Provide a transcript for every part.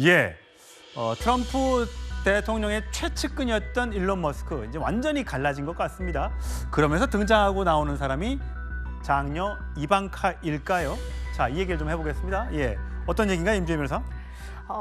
예, 트럼프 대통령의 최측근이었던 일론 머스크 이제 완전히 갈라진 것 같습니다. 그러면서 등장하고 나오는 사람이 장녀 이방카일까요? 자, 이 얘기를 좀 해보겠습니다. 예, 어떤 얘기인가 임주혜 변호사?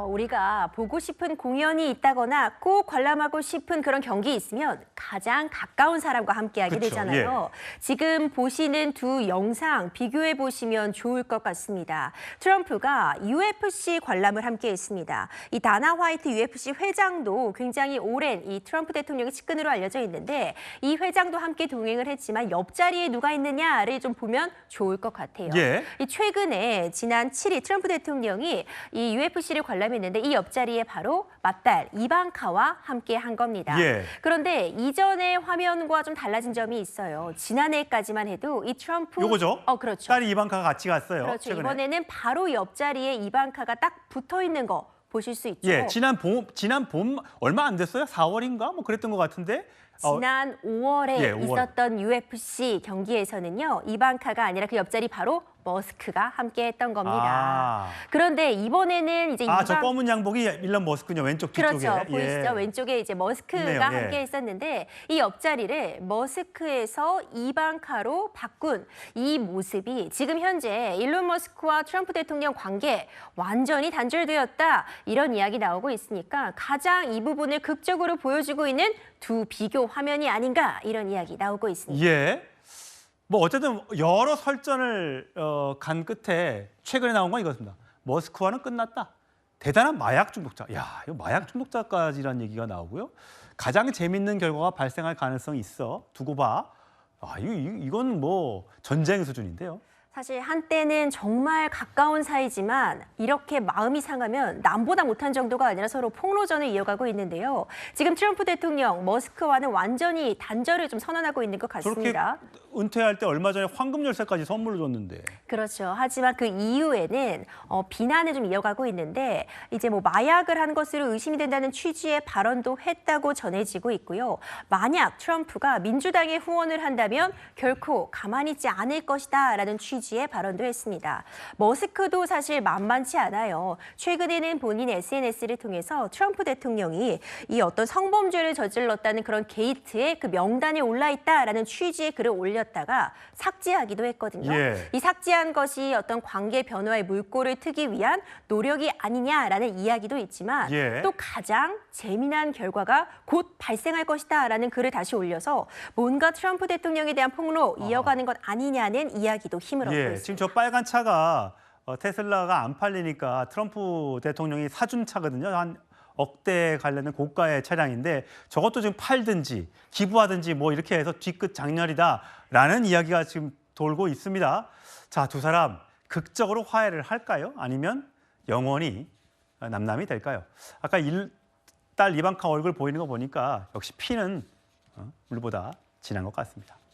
우리가 보고 싶은 공연이 있다거나 꼭 관람하고 싶은 그런 경기 있으면 가장 가까운 사람과 함께하게 그쵸, 되잖아요. 지금 보시는 두 영상 비교해 보시면 좋을 것 같습니다. 트럼프가 UFC 관람을 함께했습니다. 이 다나 화이트 UFC 회장도 굉장히 오랜 이 트럼프 대통령의 측근으로 알려져 있는데 이 회장도 함께 동행을 했지만 옆자리에 누가 있느냐를 좀 보면 좋을 것 같아요. 예. 이 최근에 지난 7일 트럼프 대통령이 이 UFC를 관람했는데 이 옆자리에 바로 맏딸 이방카와 함께 한 겁니다. 예. 그런데 이전의 화면과 좀 달라진 점이 있어요. 지난해까지만 해도 이 트럼프 요거죠? 그렇죠. 딸이 이방카가 같이 갔어요. 그렇죠. 최근에. 이번에는 바로 옆자리에 이방카가 딱 붙어 있는 거 보실 수 있죠. 예, 지난 봄 얼마 안 됐어요? 4월인가? 뭐 그랬던 것 같은데. 지난 5월에 예, 5월. 있었던 UFC 경기에서는요. 이방카가 아니라 그 옆자리 바로 머스크가 함께했던 겁니다. 아. 그런데 이번에는 이제 저 검은 양복이 일론 머스크군요. 왼쪽 뒤쪽에. 그렇죠. 보이시죠? 예. 왼쪽에 이제 머스크가 있네요. 예. 함께 있었는데 이 옆자리를 머스크에서 이방카로 바꾼 이 모습이 지금 현재 일론 머스크와 트럼프 대통령 관계 완전히 단절되었다. 이런 이야기 나오고 있으니까 가장 이 부분을 극적으로 보여주고 있는 두 비교 화면이 아닌가 이런 이야기 나오고 있습니다. 예. 뭐 어쨌든 여러 설전을 간 끝에 최근에 나온 건 이것입니다. 머스크와는 끝났다. 대단한 마약 중독자. 야, 이거 마약 중독자까지라는 얘기가 나오고요. 가장 재밌는 결과가 발생할 가능성이 있어. 두고 봐. 이건 뭐 전쟁 수준인데요. 사실 한때는 정말 가까운 사이지만 이렇게 마음이 상하면 남보다 못한 정도가 아니라 서로 폭로전을 이어가고 있는데요. 지금 트럼프 대통령 머스크와는 완전히 단절을 좀 선언하고 있는 것 저렇게 같습니다. 은퇴할 때 얼마 전에 황금 열쇠까지 선물로 줬는데. 그렇죠. 하지만 그 이후에는 비난을 좀 이어가고 있는데 이제 뭐 마약을 한 것으로 의심이 된다는 취지의 발언도 했다고 전해지고 있고요. 만약 트럼프가 민주당에 후원을 한다면 결코 가만히 있지 않을 것이다라는 취지의 발언도 했습니다. 머스크도 사실 만만치 않아요. 최근에는 본인 SNS를 통해서 트럼프 대통령이 이 어떤 성범죄를 저질렀다는 그런 게이트에 그 명단에 올라 있다라는 취지의 글을 올렸다가 삭제하기도 했거든요. 예. 이 삭제한 것이 어떤 관계 변화의 물꼬를 트기 위한 노력이 아니냐라는 이야기도 있지만 예. 또 가장 재미난 결과가 곧 발생할 것이다라는 글을 다시 올려서 뭔가 트럼프 대통령에 대한 폭로 이어가는 것 아니냐는 이야기도 힘을 얻고 예, 있습니다. 지금 저 빨간 차가 테슬라가 안 팔리니까 트럼프 대통령이 사준 차거든요. 한 억대 관련된 고가의 차량인데 저것도 지금 팔든지 기부하든지 뭐 이렇게 해서 뒤끝 장렬이다라는 이야기가 지금 돌고 있습니다. 자, 두 사람 극적으로 화해를 할까요? 아니면 영원히 남남이 될까요? 아까 딸 이방카 얼굴 보이는 거 보니까 역시 피는 물보다 진한 것 같습니다.